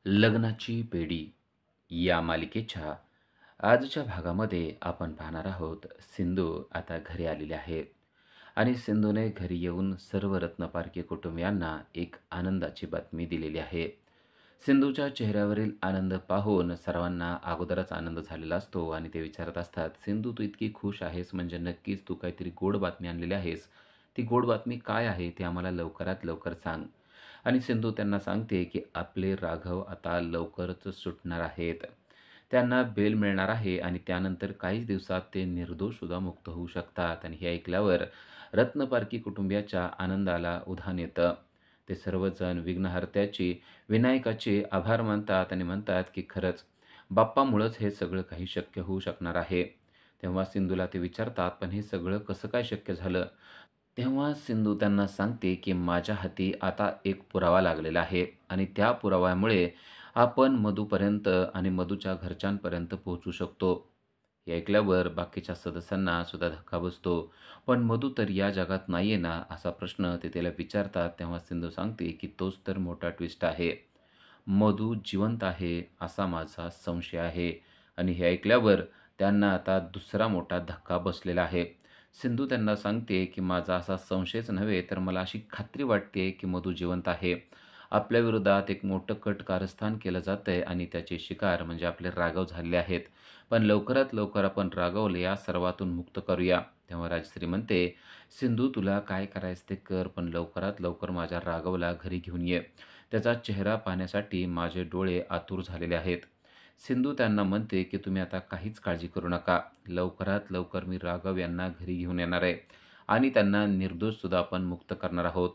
लग्नाची बेडी या मालिकेच्या आजच्या भागामध्ये आपण पाहणार आहोत. सिंधू आता घरी आलेली आहे आणि सिंधूने घरी येऊन सर्व रत्नपारखी कुटुंबियांना एक आनंदाची बातमी दिलेली आहे. सिंधूच्या चेहऱ्यावरील आनंद पाहून सर्वांना अगोदरच आनंद झालेला असतो आणि ते विचारत असतात, सिंधू तू इतकी खुश आहेस म्हणजे नक्कीच तू काहीतरी गोड बातमी आणलेली आहेस. ती गोड बातमी काय आहे ते आम्हाला लवकरात लवकर सांग. आणि सिंधू त्यांना सांगते की आपले राघव आता लवकरच सुटणार आहेत. त्यांना बेल मिळणार आहे आणि त्यानंतर काहीच दिवसात ते निर्दोषसुद्धा मुक्त होऊ शकतात. आणि हे ऐकल्यावर रत्नपारखी कुटुंबियाच्या आनंदाला उधाण येतं. ते सर्वजण विघ्नहर्त्याचे, विनायकाचे आभार मानतात आणि म्हणतात की खरंच बाप्पामुळंच हे सगळं काही शक्य होऊ शकणार आहे. तेव्हा सिंधूला ते विचारतात, पण हे सगळं कसं काय शक्य झालं? तेव्हा सिंधू त्यांना सांगते की माझ्या हाती आता एक पुरावा लागलेला आहे आणि त्या पुराव्यामुळे आपण मधूपर्यंत आणि मधूच्या घरच्यांपर्यंत पोहोचू शकतो. हे ऐकल्यावर बाकीच्या सदस्यांना सुद्धा धक्का बसतो. पण मधू तर या जगात नाहीये ना, असा प्रश्न ते त्याला विचारतात. तेव्हा सिंधू सांगते की तोच तर मोठा ट्विस्ट आहे. मधू जिवंत आहे असा माझा संशय आहे. आणि हे ऐकल्यावर त्यांना आता दुसरा मोठा धक्का बसलेला आहे. सिंधू त्यांना सांगते की माझा असा संशयच नव्हे तर मला अशी खात्री वाटते की मधू जिवंत आहे. आपल्या विरोधात एक मोठं कट कारस्थान केलं जातंय आणि त्याचे शिकार म्हणजे आपले राघव झालेले आहेत. पण लवकरात लवकर आपण राघवला या सर्वातून मुक्त करूया. तेव्हा राजश्री म्हणते, सिंधू तुला काय करायचं ते कर, पण लवकरात लवकर माझ्या राघवला घरी घेऊन ये. त्याचा चेहरा पाहण्यासाठी माझे डोळे आतुर झालेले आहेत. सिंधू त्यांना म्हणते की तुम्ही आता काहीच काळजी करू नका. लवकरात लवकर मी राघव यांना घरी घेऊन येणार आहे आणि त्यांना निर्दोषसुद्धा आपण मुक्त करणार आहोत.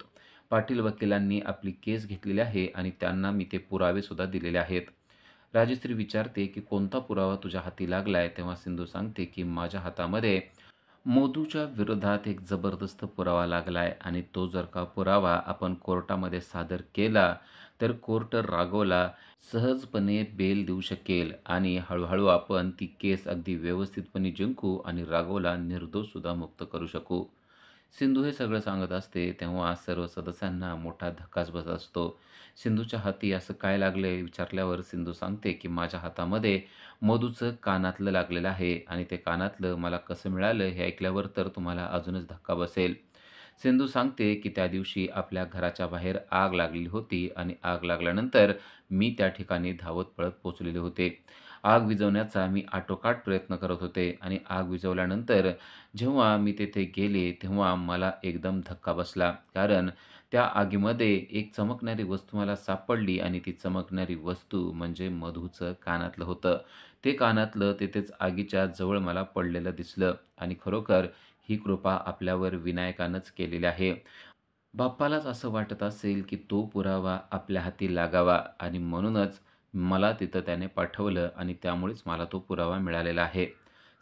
पाटील वकिलांनी आपली केस घेतलेली आहे आणि त्यांना मी ते पुरावेसुद्धा दिलेले आहेत. राजश्री विचारते की कोणता पुरावा तुझ्या हाती लागलाय? तेव्हा सिंधू सांगते की माझ्या हातामध्ये मोदूच्या विरोधात एक जबरदस्त पुरावा लागलाय आणि तो जर का पुरावा आपण कोर्टामध्ये सादर केला, तर कोर्ट राघवला सहजपणे बेल देऊ शकेल आणि हळू-हळू आपण ती केस अगदी व्यवस्थितपणे जिंकू आणि राघवला निर्दोषसुद्धा मुक्त करू शकू. सिंधू हे सगळं सांगत असते, तेव्हा सर्व सदस्यांना मोठा धक्काच बसत असतो. सिंधूच्या हाती असं काय लागलंय विचारल्यावर सिंधू सांगते, की माझ्या हातामध्ये मधूचं कानातलं लागलेलं आहे आणि ते कानातलं मला कसं मिळालं हे ऐकल्यावर तर तुम्हाला अजूनच धक्का बसेल. सिंधू सांगते, की त्या दिवशी आपल्या घराच्या बाहेर आग लागलेली होती आणि आग लागल्यानंतर मी त्या ठिकाणी धावत पळत पोहोचलेले होते. आग विझवण्याचा मी आटोकाट प्रयत्न करत होते आणि आग विझवल्यानंतर जेव्हा मी तेथे गेले, तेव्हा मला एकदम धक्का बसला. कारण त्या आगीमध्ये एक चमकणारी वस्तू मला सापडली आणि ती चमकणारी वस्तू म्हणजे मधूचं कानातलं होतं. ते कानातलं तिथेच आगीच्या जवळ मला पडलेलं दिसलं आणि खरोखर ही कृपा आपल्यावर विनायकानंच केलेली आहे. बाप्पालाच असं वाटत असेल, की तो पुरावा आपल्या हाती लागावा आणि म्हणूनच मला तिथं त्याने पाठवलं आणि त्यामुळेच मला तो पुरावा मिळालेला आहे.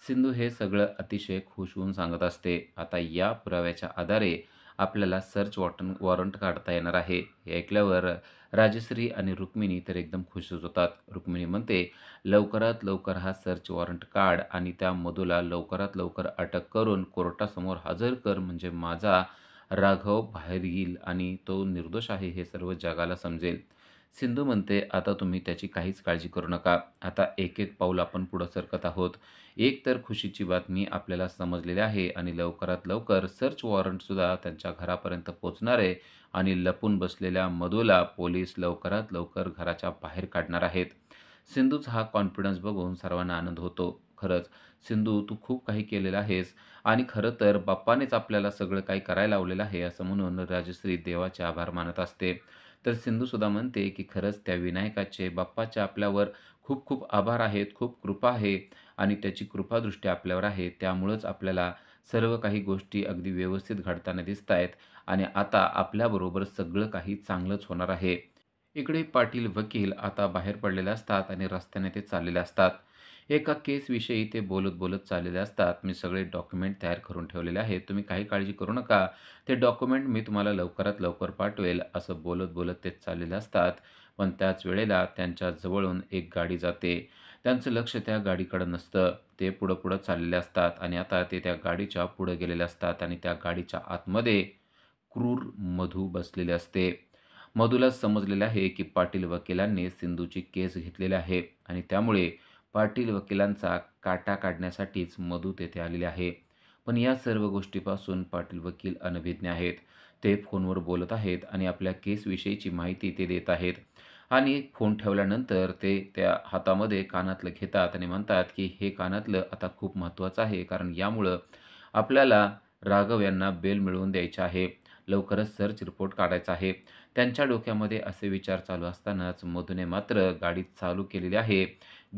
सिंधू हे सगळं अतिशय खुश होऊन सांगत असते. आता या पुराव्याच्या आधारे आपल्याला सर्च वॉरंट काढता येणार आहे. हे ऐकल्यावर राजश्री आणि रुक्मिणी तर एकदम खुशच होतात. रुक्मिणी म्हणते, "लवकरात लवकर हा सर्च वॉरंट काढ आणि त्या मधूला लवकरात लवकर अटक करून कोर्टासमोर हजर कर म्हणजे माझा राघव बाहेर येईल आणि तो निर्दोष आहे हे सर्व जगाला समजेल." सिंधू म्हणते, "आता तुम्ही त्याची काहीच काळजी करू नका. आता एक-एक पाऊल आपण पुढे सरकत आहोत. एक तर खुशीची बातमी आपल्याला समजलेली आहे आणि लवकरात लवकर सर्च वॉरंटसुद्धा त्यांच्या घरापर्यंत पोहोचणार आहे आणि लपून बसलेल्या मधूला पोलीस लवकरात लवकर घराच्या बाहेर काढणार आहेत." सिंधूचा हा कॉन्फिडन्स बघून सर्वांना आनंद होतो. खरंच सिंधू तू खूप काही केलेलं आहेस आणि खरं तर बाप्पानेच आपल्याला सगळं काही करायला लावलेलं आहे, असं म्हणून राजश्री देवाचे आभार मानत असते. तर सिंधूसुद्धा म्हणते, की खरंच त्या विनायकाचे, बाप्पाचे आपल्यावर खूप खूप आभार आहेत, खूप कृपा आहे आणि त्याची कृपादृष्टी आपल्यावर आहे. त्यामुळंच आपल्याला सर्व काही गोष्टी अगदी व्यवस्थित घडताना दिसतायत आणि आता आपल्याबरोबर सगळं काही चांगलंच होणार आहे. इकडे पाटील वकील आता बाहेर पडलेले असतात आणि रस्त्याने ते चाललेले असतात. एका केसविषयी ते बोलत-बोलत चाललेले असतात. "मी सगळे डॉक्युमेंट तयार करून ठेवलेले आहेत. तुम्ही काही काळजी करू नका. ते डॉक्युमेंट मी तुम्हाला लवकरात लवकर पाठवेल." असं बोलत-बोलत ते चाललेले असतात. पण त्याच वेळेला त्यांच्या जवळून एक गाडी जाते. त्यांचं लक्ष त्या गाडीकडे नसतं. ते पुढं-पुढं चाललेले असतात आणि आता ते त्या गाडीच्या पुढे गेलेले असतात आणि त्या गाडीच्या आतमध्ये क्रूर मधू बसलेले असते. मधूला समजलेलं आहे की पाटील वकिलांनी सिंधूची केस घेतलेली आहे आणि त्यामुळे पाटील वकिलांचा काटा काढण्यासाठीच मधू तेथे आलेले आहे. पण या सर्व गोष्टीपासून पाटील वकील अनभिज्ञ आहेत. ते फोनवर बोलत आहेत आणि आपल्या केसविषयीची माहिती ते देत आहेत आणि फोन ठेवल्यानंतर ते त्या हातामध्ये कानातलं घेतात आणि म्हणतात की हे कानातलं आता खूप महत्त्वाचं आहे, कारण यामुळं आपल्याला राघव यांना बेल मिळवून द्यायची आहे. लवकरच सर्च रिपोर्ट काढायचा आहे. त्यांच्या डोक्यामध्ये असे विचार चालू असतानाच मधूने मात्र गाडी चालू केलेली आहे,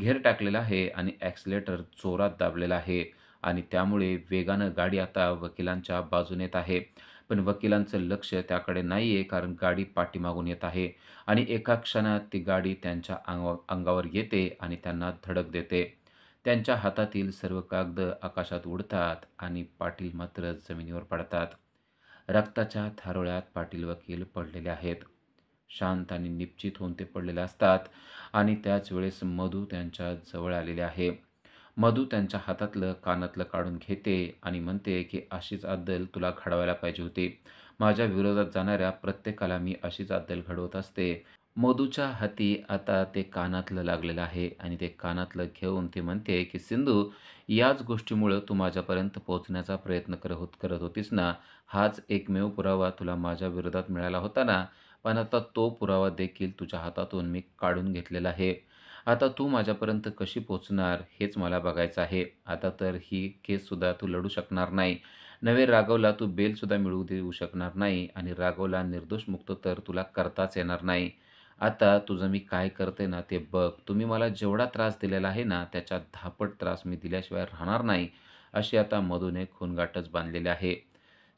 गिअर टाकलेला आहे आणि ॲक्सिलेटर जोरात दाबलेला आहे आणि त्यामुळे वेगानं गाडी आता वकिलांच्या बाजूने येत आहे. पण वकिलांचं लक्ष त्याकडे नाही आहे, कारण गाडी पाठीमागून येत आहे आणि एका क्षणात ती गाडी त्यांच्या अंगावर येते आणि त्यांना धडक देते. त्यांच्या हातातील सर्व कागद आकाशात उडतात आणि पाटील मात्र जमिनीवर पडतात. रक्ताच्या थारोळ्यात पाटील वकील पडलेले आहेत. शांत आणि निश्चित होऊन ते पडलेले असतात आणि त्याच वेळेस मधू त्यांच्या जवळ आलेले आहे. मधू त्यांच्या हातातलं कानातलं काढून घेते आणि म्हणते की अशीच अद्दल तुला घडवायला पाहिजे होती. माझ्या विरोधात जाणाऱ्या प्रत्येकाला मी अशीच अद्दल घडवत असते. मधूच्या हाती आता ते कानातलं लागलेलं आहे आणि ते कानातलं घेऊन ती म्हणते की सिंधू, याच गोष्टीमुळं तू माझ्यापर्यंत पोहोचण्याचा प्रयत्न करत होतीस ना. हाच एकमेव पुरावा तुला माझ्या विरोधात मिळाला होता ना. पण आता तो पुरावा देखील तुझ्या हातातून मी काढून घेतलेला आहे. आता तू माझ्यापर्यंत कशी पोहोचणार हेच मला बघायचं आहे. आता तर ही केससुद्धा तू लढू शकणार नाही. नव्हे, राघवला तू बेलसुद्धा मिळवू देऊ शकणार नाही आणि राघवला निर्दोष मुक्त तर तुला करताच येणार नाही. आता तुझं मी काय करते ना ते बघ. तुम्ही मला जेवढा त्रास दिलेला आहे ना, त्याच्या 10 त्रास मी दिल्याशिवाय राहणार नाही, अशी आता मधूने खूणगाठच बांधलेली आहे.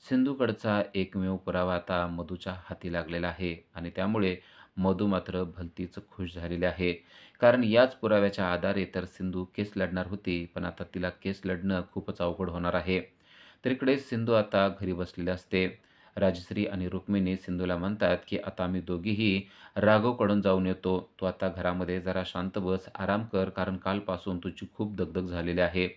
सिंधूकडचा एकमेव पुरावा आता मधूच्या हाती लागलेला आहे आणि त्यामुळे मधू मात्र भलतीच खुश झालेली आहे. कारण याच पुराव्याच्या आधारे तर सिंधू केस लढणार होती, पण आता तिला केस लढणं खूपच अवघड होणार आहे. तर इकडे सिंधू आता घरी बसलेली असते. राजश्री आणि रुक्मिणी सिंधूला म्हणतात, की "आता आम्ही दोघीही राघवकडून जाऊन येतो. तू आता घरामध्ये जरा शांत बस, आराम कर, कारण कालपासून तुझी खूप दगदग झालेली आहे.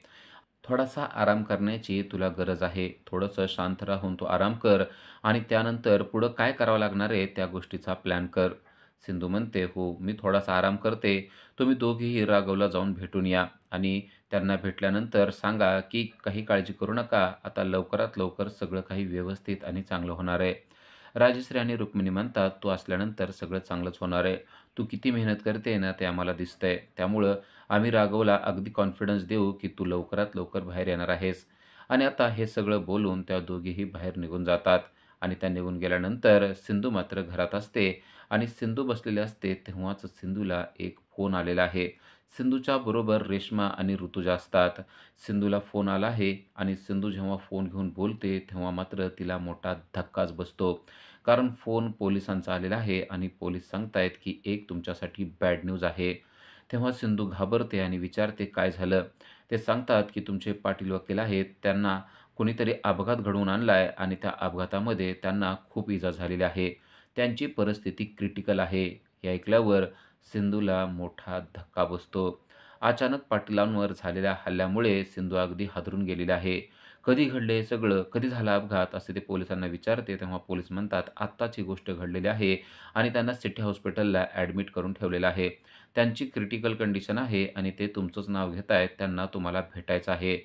थोडासा आराम करण्याची तुला गरज आहे. थोडंसं शांत राहून तू आराम कर आणि त्यानंतर पुढं काय करावं लागणार आहे त्या गोष्टीचा प्लॅन कर." सिंधू म्हणते, "हो, मी थोडासा आराम करते. तुम्ही दोघीही राघवला जाऊन भेटून या आणि त्यांना भेटल्यानंतर सांगा, की काही काळजी करू नका. आता लवकरात लवकर सगळं काही व्यवस्थित आणि चांगलं होणार आहे." राजश्री आणि रुक्मिणी म्हणतात, "तू असल्यानंतर सगळं चांगलंच होणार आहे. तू किती मेहनत करते ना, ते आम्हाला दिसतंय. त्यामुळं आम्ही राघवला अगदी कॉन्फिडन्स देऊ, की तू लवकरात लवकर बाहेर येणार आहेस." आणि आता हे सगळं बोलून त्या दोघीही बाहेर निघून जातात आणि त्या निघून गेल्यानंतर सिंधू मात्र घरात असते आणि सिंधू बसलेली असते. तेव्हाच सिंधूला एक फोन आलेला आहे. सिंधूच्या बरोबर रेश्मा आणि ऋतुजा असतात. सिंधूला फोन आला आहे आणि सिंधू जेव्हा फोन घेऊन बोलते, तेव्हा मात्र तिला मोठा धक्काच बसतो. कारण फोन पोलिसांचा आलेला आहे आणि पोलीस सांगतायत, की एक तुमच्यासाठी बॅड न्यूज आहे. तेव्हा सिंधू घाबरते आणि विचारते, "काय झालं?" ते सांगतात, की "तुमचे पाटील वकील आहेत. त्यांना कुणीतरी अपघात घडवून आणलाय आणि त्या अपघातामध्ये त्यांना खूप इजा झालेली आहे. त्यांची परिस्थिती क्रिटिकल आहे." हे ऐकल्यावर सिंधूला मोठा धक्का बसतो. अचानक पाटलांवर झालेल्या हल्ल्यामुळे सिंधू अगदी हादरून गेलेली आहे. कधी घडले हे सगळं? कधी झाला अपघात? असे ते पोलिसांना विचारते. तेव्हा पोलीस म्हणतात, "आत्ताच ही गोष्ट घडलेली आहे आणि त्यांना सिटी हॉस्पिटलला ॲडमिट करून ठेवलेलं आहे. त्यांची क्रिटिकल कंडिशन आहे आणि ते तुमचंच नाव घेत आहेत. त्यांना तुम्हाला भेटायचं आहे."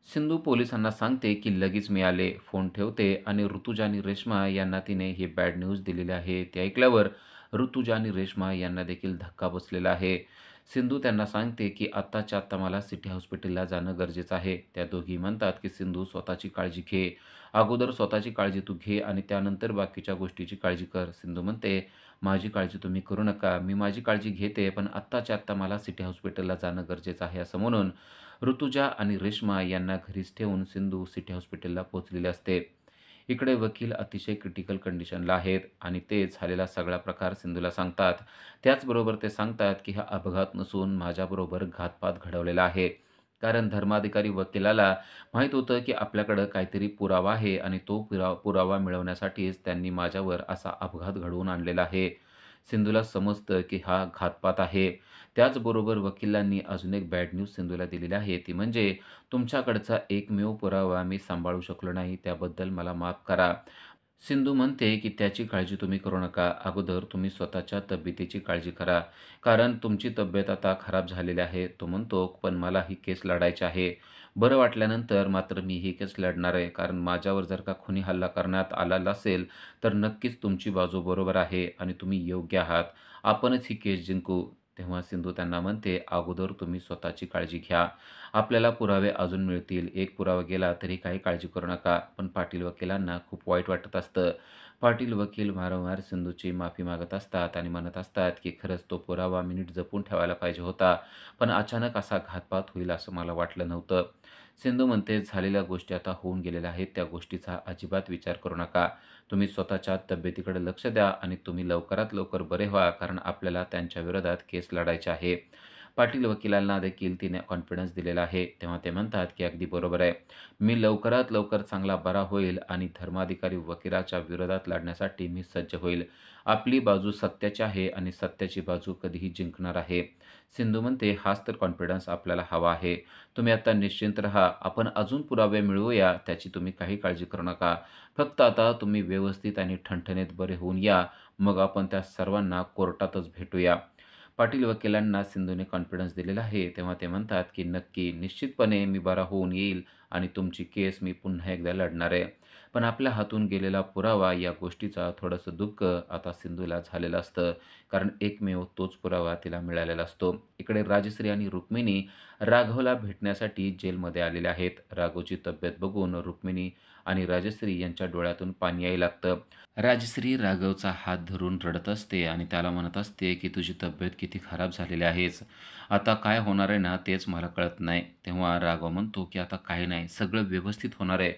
सिंधू पोलिसांना सांगते, की लगेच मी आले. फोन ठेवते आणि ऋतुजा आणि रेश्मा यांना तिने ही बॅड न्यूज दिलेली आहे. ते ऐकल्यावर ऋतुजा आणि रेश्मा यांना देखील धक्का बसलेला आहे. सिंधू त्यांना सांगते, की आत्ताच्या आत्ता मला सिटी हॉस्पिटलला जाणं गरजेचं आहे. त्या दोघी म्हणतात, की "सिंधू, स्वतःची काळजी घे. अगोदर स्वतःची काळजी तू घे आणि त्यानंतर बाकीच्या गोष्टीची काळजी कर." सिंधू म्हणते, "माझी काळजी तुम्ही करू नका. मी माझी काळजी घेते, पण आत्ताच्या आत्ता मला सिटी हॉस्पिटलला जाणं गरजेचं आहे." असं म्हणून ऋतुजा आणि रेश्मा यांना घरीच ठेवून सिंधू सिटी हॉस्पिटलला पोहोचलेले असते. इकडे वकील अतिशय क्रिटिकल कंडिशनला आहेत आणि ते झालेला सगळा प्रकार सिंधूला सांगतात. त्याचबरोबर ते सांगतात, की हा अपघात नसून माझ्याबरोबर घातपात घडवलेला आहे. कारण धर्माधिकारी वकिलाला माहीत होतं, की आपल्याकडं काहीतरी पुरावा आहे आणि तो पुरावा मिळवण्यासाठीच त्यांनी माझ्यावर असा अपघात घडवून आणलेला आहे. सिंधूला समजतं, की हा घातपात आहे. त्याचबरोबर वकिलांनी अजून एक बॅड न्यूज सिंधूला दिलेली आहे. ती म्हणजे, "तुमच्याकडचा एकमेव पुरावा मी सांभाळू शकलो नाही, त्याबद्दल मला माफ करा." सिंधू म्हणते, की त्याची काळजी तुम्ही करू नका. अगोदर तुम्ही स्वतःच्या तब्येतीची काळजी करा. कारण तुमची तब्येत आता खराब झालेली आहे. तो म्हणतो, "पण मला ही केस लढायची आहे. बरं वाटल्यानंतर मात्र मी ही केस लढणार आहे. कारण माझ्यावर जर का खुनी हल्ला करण्यात आलेला असेल, तर नक्कीच तुमची बाजू बरोबर आहे आणि तुम्ही योग्य आहात. आपणच ही केस जिंकू." तेव्हा सिंधू त्यांना म्हणते, "अगोदर तुम्ही स्वतःची काळजी घ्या. आपल्याला पुरावे अजून मिळतील. एक पुरावा गेला तरी काही काळजी करू नका." पण पाटील वकिलांना खूप वाईट वाटत असतं. पाटील वकील वारंवार सिंधूची माफी मागत असतात आणि म्हणत असतात, की खरंच तो पुरावा मी नीट जपून ठेवायला पाहिजे होता. पण अचानक असा घातपात होईल असं मला वाटलं नव्हतं. सिंधू म्हणते, "झालेल्या गोष्टी आता होऊन गेलेल्या आहेत. त्या गोष्टीचा अजिबात विचार करू नका. तुम्ही स्वतःच्या तब्येतीकडे लक्ष द्या आणि तुम्ही लवकरात लवकर बरे व्हा, कारण आपल्याला त्यांच्या विरोधात केस लढायची आहे." पाटील वकिलांना देखील तिने कॉन्फिडन्स दिलेला आहे. तेव्हा ते म्हणतात, की "अगदी बरोबर आहे. मी लवकरात लवकर चांगला बरा होईल आणि धर्माधिकारी वकिलाच्या विरोधात लढण्यासाठी मी सज्ज होईल. आपली बाजू सत्याची आहे आणि सत्याची बाजू कधीही जिंकणार आहे." सिंधू म्हणते, "हाच तर कॉन्फिडन्स आपल्याला हवा आहे. तुम्ही आता निश्चिंत राहा. आपण अजून पुरावे मिळवूया. त्याची तुम्ही काही काळजी करू नका. फक्त आता तुम्ही व्यवस्थित आणि ठणठणीत बरे होऊन या. मग आपण त्या सर्वांना कोर्टातच भेटूया." पाटील वकिलांना सिंधूने कॉन्फिडन्स दिलेला आहे. तेव्हा ते म्हणतात, की "नक्की, निश्चितपणे मी बरा होऊन येईल आणि तुमची केस मी पुन्हा एकदा लढणार आहे." पण आपल्या हातून गेलेला पुरावा या गोष्टीचा थोडंसं दुःख आता सिंधूला झालेलं असतं. कारण एकमेव तोच पुरावा तिला मिळालेला असतो. इकडे राजश्री आणि रुक्मिणी राघवला भेटण्यासाठी जेलमध्ये आलेले आहेत. राघवची तब्येत बघून रुक्मिणी आणि राजश्री यांच्या डोळ्यातून पाणी यायला लागतं. राजश्री राघवचा हात धरून रडत असते आणि त्याला म्हणत असते, की "तुझी तब्येत किती खराब झालेली आहेस. आता काय होणार आहे ना, तेच मला कळत नाही." तेव्हा राघव म्हणतो, की "आता काही नाही, सगळं व्यवस्थित होणार आहे.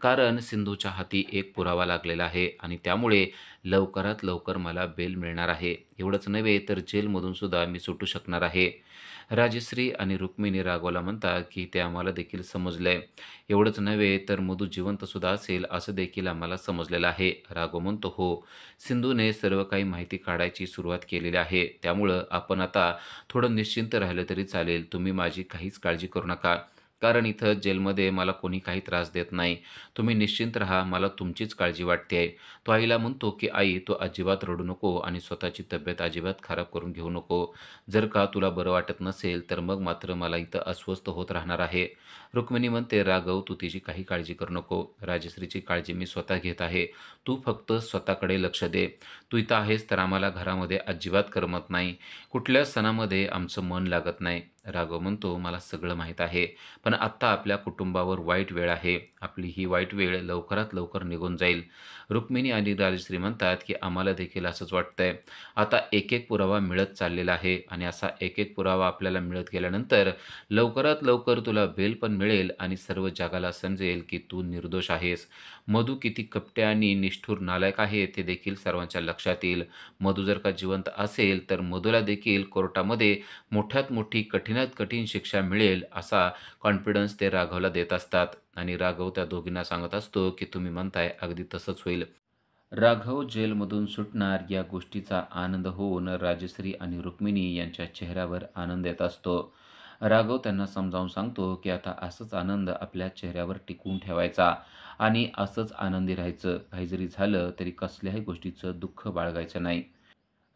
कारण सिंधूच्या हाती एक पुरावा लागलेला आहे आणि त्यामुळे लवकरात लवकर मला बेल मिळणार आहे. एवढंच नव्हे, तर जेलमधून सुद्धा मी सुटू शकणार आहे." राजश्री आणि रुक्मिणी राघवला म्हणतात, की "ते आम्हाला देखील समजलंय. एवढंच नव्हे, तर मधू जिवंतसुद्धा असेल असं देखील आम्हाला समजलेलं आहे." राघव म्हणतो, "हो, सिंधूने सर्व काही माहिती काढायची सुरुवात केलेली आहे. त्यामुळं आपण आता थोडं निश्चिंत राहिलं तरी चालेल. तुम्ही माझी काहीच काळजी करू नका. कारण इथं जेलमध्ये मला कोणी काही त्रास देत नाही. तुम्ही निश्चिंत राहा. मला तुमचीच काळजी वाटते." तो आईला म्हणतो, की "आई, तू अजिबात रडू नको आणि स्वतःची तब्येत अजिबात खराब करून घेऊ नको. जर का तुला बरं वाटत नसेल, तर मग मात्र मला इथं अस्वस्थ होत राहणार आहे." रुक्मिणी म्हणते, "राघव, तू तिची काही काळजी करू नको. राजश्रीची काळजी मी स्वतः घेत आहे. तू फक्त स्वतःकडे लक्ष दे. तू इथं आहेस तर आम्हाला घरामध्ये अजिबात करमत नाही. कुठल्या सणामध्ये आमचं मन लागत नाही." राघव म्हणतो, "मला सगळं माहीत आहे. पण आत्ता आपल्या कुटुंबावर वाईट वेळ आहे. आपली ही वाईट वेळ लवकरात लवकर निघून जाईल." रुक्मिणी आणि राजश्री म्हणतात, की "आम्हाला देखील असंच वाटतंय. आता एक-एक पुरावा मिळत चाललेला आहे आणि असा एक-एक पुरावा आपल्याला मिळत गेल्यानंतर लवकरात लवकर तुला बेल पण मिळेल आणि सर्व जगाला समजेल की तू निर्दोष आहेस. मधू किती कपटे आणि निष्ठुर नालायक आहे ते देखील सर्वांच्या लक्षात येईल. मधू जर का जिवंत असेल तर मधूला देखील कोर्टामध्ये मोठ्यात मोठी कठीणात कठीण शिक्षा मिळेल असा कॉन्फिडन्स ते राघवला देत असतात आणि राघव त्या दोघींना सांगत असतो की तुम्ही म्हणताय अगदी तसंच होईल. राघव जेलमधून सुटणार या गोष्टीचा आनंद होऊन राजश्री आणि रुक्मिणी यांच्या चेहऱ्यावर आनंद येत असतो. राघव त्यांना समजावून सांगतो, की आता असंच आनंद आपल्या चेहऱ्यावर टिकवून ठेवायचा आणि असंच आनंदी राहायचं. काही जरी झालं तरी कसल्याही गोष्टीचं दुःख बाळगायचं नाही.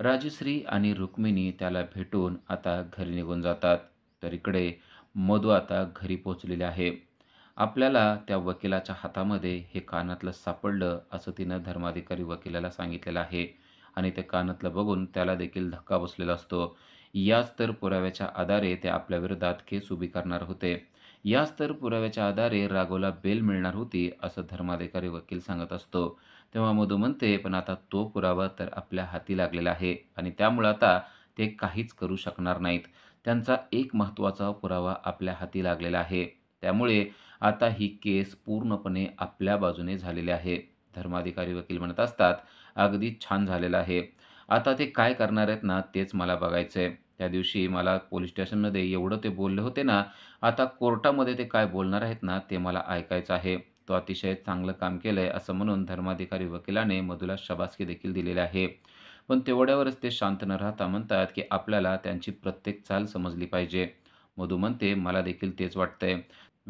राजश्री आणि रुक्मिणी त्याला भेटून आता घरी निघून जातात. तर इकडे मधू आता घरी पोहोचलेली आहे. आपल्याला त्या वकिलाच्या हातामध्ये हे कानातलं सापडलं असं तिनं धर्माधिकारी वकिलाला सांगितलेलं आहे आणि ते कानातलं बघून त्याला देखील धक्का बसलेला असतो. याच तर पुराव्याच्या आधारे ते आपल्या विरोधात केस उभी करणार होते. याच तर पुराव्याच्या आधारे राघवला बेल मिळणार होती असं धर्माधिकारी वकील सांगत असतो. तेव्हा मधू म्हणते, "पण आता तो पुरावा तर आपल्या हाती लागलेला आहे आणि त्यामुळं आता ते काहीच करू शकणार नाहीत. त्यांचा एक महत्त्वाचा पुरावा आपल्या हाती लागलेला आहे. त्यामुळे आता ही केस पूर्णपणे आपल्या बाजूने झालेली आहे." धर्माधिकारी वकील म्हणत असतात, "अगदी छान झालेलं आहे. आता ते काय करणार आहेत ना, तेच मला बघायचंय. त्या दिवशी मला पोलिस स्टेशनमध्ये एवढं ते बोलले होते ना, आता कोर्टामध्ये ते काय बोलणार आहेत ना, ते मला ऐकायचं आहे." तो अतिशय चांगलं काम केलंय असं म्हणून धर्माधिकारी वकिलाने मधूला शाबासकी देखील दिलेली आहे. पण तेवढ्यावरच ते शांत न राहता म्हणतात, की आपल्याला त्यांची प्रत्येक चाल समजली पाहिजे. मधू म्हणते, "मला देखील तेच वाटतंय.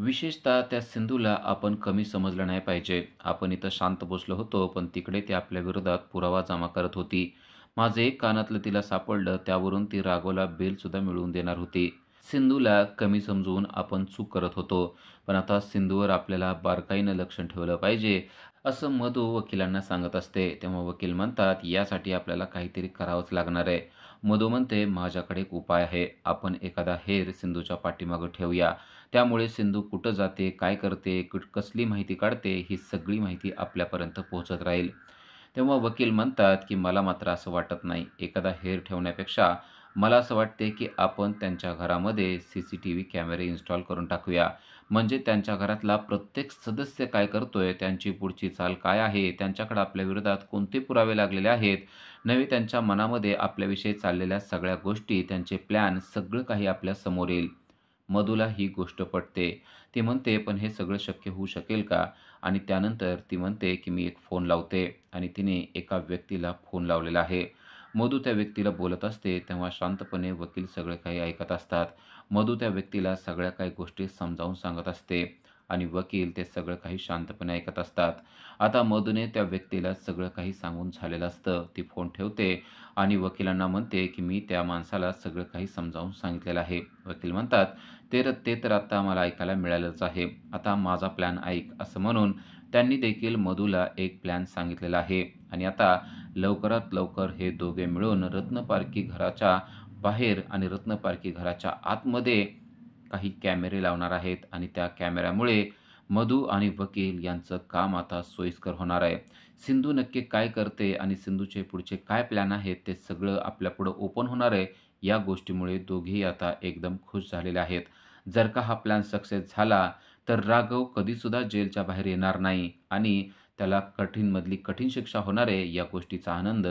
विशेषतः त्या सिंधूला आपण कमी समजलं नाही पाहिजे. आपण इथं शांत बसलो होतो, पण तिकडे ती आपल्या विरोधात पुरावा जमा करत होती. माझं एक कानातलं तिला सापडलं, त्यावरून ती राघवला बेलसुद्धा मिळवून देणार होती. सिंधूला कमी समजून आपण चूक करत होतो. पण आता सिंधूवर आपल्याला बारकाईनं लक्ष ठेवलं पाहिजे, असं मधू वकिलांना सांगत असते. तेव्हा वकील म्हणतात, यासाठी आपल्याला काहीतरी करावंच लागणार आहे. मधू म्हणते, माझ्याकडे एक उपाय आहे. आपण एखादा हेर सिंधूच्या पाठीमागं ठेवूया. त्यामुळे सिंधू कुठं जाते, काय करते, कसली माहिती काढते, ही सगळी माहिती आपल्यापर्यंत पोहोचत राहील. तेव्हा वकील म्हणतात, की मला मात्र असं वाटत नाही. एखादा हेर ठेवण्यापेक्षा मला असं वाटते, की आपण त्यांच्या घरामध्ये CCTV कॅमेरे इन्स्टॉल करून टाकूया. म्हणजे त्यांच्या घरातला प्रत्येक सदस्य काय करतोय, त्यांची पुढची चाल काय आहे, त्यांच्याकडे आपल्या विरोधात कोणते पुरावे लागलेले आहेत, नवे त्यांच्या मनामध्ये आपल्याविषयी चाललेल्या सगळ्या गोष्टी, त्यांचे प्लॅन सगळं काही आपल्या समोर येईल. मधूला ही गोष्ट पटते. ती म्हणते, "पण हे सगळं शक्य होऊ शकेल का?" आणि त्यानंतर ती म्हणते, की "मी एक फोन लावते." आणि तिने एका व्यक्तीला फोन लावलेला आहे. मधू त्या व्यक्तीला बोलत असते, तेव्हा शांतपणे वकील सगळे काही ऐकत असतात. मधू त्या व्यक्तीला सगळ्या काही गोष्टी समजावून सांगत असते आणि वकील ते सगळं काही शांतपणे ऐकत असतात. आता मधूने त्या व्यक्तीला सगळं काही सांगून झालेलं असतं. ती फोन ठेवते आणि वकिलांना म्हणते, की "मी त्या माणसाला सगळं काही समजावून सांगितलेलं आहे." वकील म्हणतात, ते तर आता मला ऐकायला मिळालंच आहे. आता माझा प्लॅन ऐक." असं म्हणून त्यांनी देखील मधूला एक प्लॅन सांगितलेला आहे आणि आता लवकरात लवकर हे दोघे मिळून रत्नपारखी घराच्या बाहेर आणि रत्नपारखी घराच्या आतमध्ये काही कॅमेरे लावणार आहेत आणि त्या कॅमेऱ्यामुळे मधू आणि वकील यांचं काम आता सोयीस्कर होणार आहे. सिंधू नक्की काय करते आणि सिंधूचे पुढचे काय प्लॅन आहेत ते सगळं आपल्यापुढं ओपन होणार आहे. या गोष्टीमुळे दोघेही आता एकदम खुश झालेले आहेत. जर का हा प्लॅन सक्सेस झाला, तर राघव कधीसुद्धा जेलच्या बाहेर येणार नाही आणि त्याला कठीणमधली कठीण शिक्षा होणार आहे, या गोष्टीचा आनंद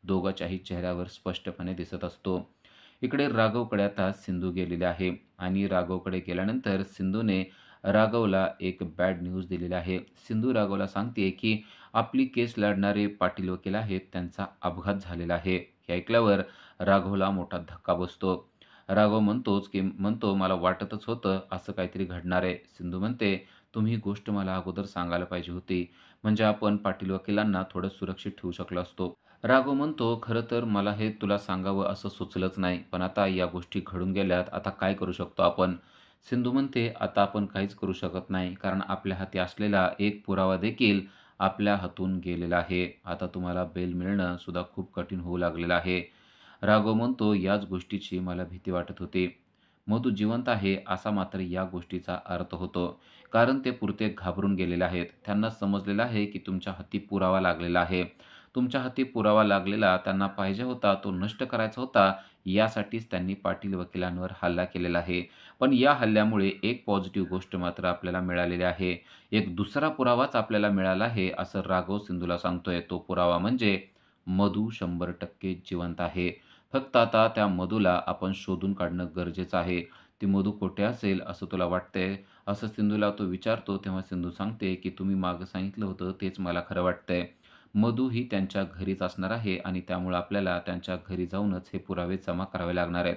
दोघांच्याही चेहऱ्यावर स्पष्टपणे दिसत असतो. इकडे राघवकडे आता सिंधू गेलेली आहे आणि राघवकडे गेल्यानंतर सिंधूने राघवला एक बॅड न्यूज दिलेली आहे. सिंधू राघवला सांगते, की आपली केस लढणारे पाटील वकील आहेत, त्यांचा अपघात झालेला आहे. हे ऐकल्यावर राघवला मोठा धक्का बसतो. राघव म्हणतो, "मला वाटतच होतं असं काहीतरी घडणार आहे." सिंधू म्हणते, "तुम्ही ही गोष्ट मला अगोदर सांगायला पाहिजे होती. म्हणजे आपण पाटील वकिलांना थोडं सुरक्षित ठेवू शकलो असतो." राघव म्हणतो, "खरं तर मला हे तुला सांगावं असं सुचलंच नाही. पण आता या गोष्टी घडून गेल्यात. आता काय करू शकतो आपण?" सिंधू म्हणते, "आता आपण काहीच करू शकत नाही. कारण आपल्या हाती असलेला एक पुरावा देखील आपल्या हातून गेलेला आहे. आता तुम्हाला बेल मिळणं सुद्धा खूप कठीण होऊ लागलेलं आहे." राघव म्हणतो, "याच गोष्टीची मला भीती वाटत होती." मधू जिवंत आहे असा मात्र या गोष्टीचा अर्थ होतो. कारण ते पुरते घाबरून गेलेले आहेत. त्यांना समजलेलं आहे, की तुमच्या हाती पुरावा लागलेला आहे. तुमच्या हाती पुरावा लागलेला त्यांना पाहिजे होता, तो नष्ट करायचा होता. यासाठीच त्यांनी पाटील वकिलांवर हल्ला केलेला आहे. पण या हल्ल्यामुळे एक पॉझिटिव्ह गोष्ट मात्र आपल्याला मिळालेली आहे. एक दुसरा पुरावाच आपल्याला मिळाला आहे, असं राघव सिंधूला सांगतोय. तो पुरावा म्हणजे मधू 100% जिवंत आहे. फक्त आता त्या मधूला आपण शोधून काढणं गरजेचं आहे. ती मधू कुठे असेल असं तुला वाटतंय? असं सिंधूला तो विचारतो. तेव्हा सिंधू सांगते, की "तुम्ही मागं सांगितलं होतं तेच मला खरं वाटतंय." मधू ही त्यांच्या घरीच असणार आहे आणि त्यामुळं आपल्याला त्यांच्या घरी जाऊनच हे पुरावे जमा करावे लागणार आहेत.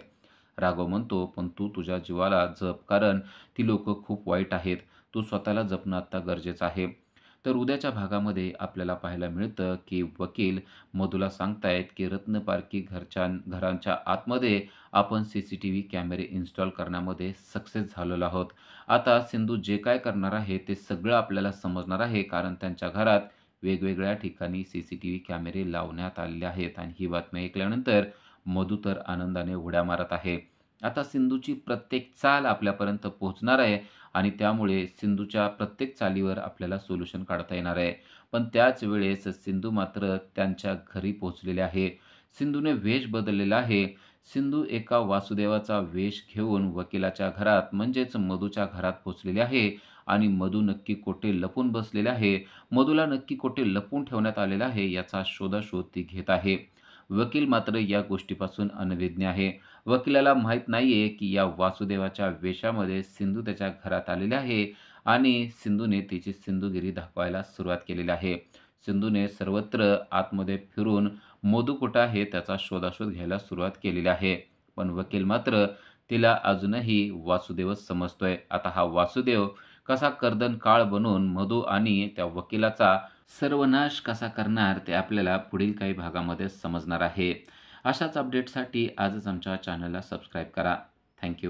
राघव म्हणतो, "पण तू तुझ्या जीवाला जप, कारण ती लोकं खूप वाईट आहेत. तू स्वतःला जपणं आत्ता गरजेचं आहे." तर उद्याच्या भागामध्ये आपल्याला पाहायला मिळतं, की वकील मधूला सांगतायत, की रत्नपारखी घरांच्या आतमध्ये आपण CCTV कॅमेरे इन्स्टॉल करण्यामध्ये सक्सेस झालेलो आहोत. आता सिंधू जे काय करणार आहे, ते सगळं आपल्याला समजणार आहे, कारण त्यांच्या घरात वेगवेगळ्या ठिकाणी CCTV कॅमेरे लावण्यात आलेले आहेत आणि ही बातमी ऐकल्यानंतर मधू तर आनंदाने उड्या मारत आहे. आता सिंधूची प्रत्येक चाल आपल्यापर्यंत पोहोचणार आहे आणि त्यामुळे सिंधूच्या प्रत्येक चालीवर आपल्याला सोल्युशन काढता येणार आहे. पण त्याच वेळेस सिंधू मात्र त्यांच्या घरी पोहोचलेली आहे. सिंधूने वेश बदललेला आहे. सिंधू एका वासुदेवाचा वेश घेऊन वकिलाच्या घरात म्हणजेच मधूच्या घरात पोहोचलेली आहे आणि मधू नक्की कुठे लपून बसलेले आहे, मधूला नक्की कुठे लपवून ठेवण्यात आलेला आहे याचा शोधाशोध ती घेत आहे. वकील मात्र या गोष्टीपासून अनभिज्ञ आहे. वकिलाला माहीत नाहीये, की या वासुदेवाच्या वेशामध्ये सिंधू त्याच्या घरात आलेली आहे आणि सिंधूने तिची सिंधुगिरी दाखवायला सुरुवात केलेली आहे. सिंधूने सर्वत्र आतमध्ये फिरून मधू कुठं आहे त्याचा शोधाशोध घ्यायला सुरुवात केलेली आहे. पण वकील मात्र तिला अजूनही वासुदेवच समजतोय. आता हा वासुदेव कसा कर्दन काळ बनून मधू आणि त्या वकिलाचा सर्वनाश कसा करणार ते आपल्याला पुढील काही भागामध्ये समजणार आहे. अशाच अपडेटसाठी आजच आमच्या चॅनलला सबस्क्राईब करा. थँक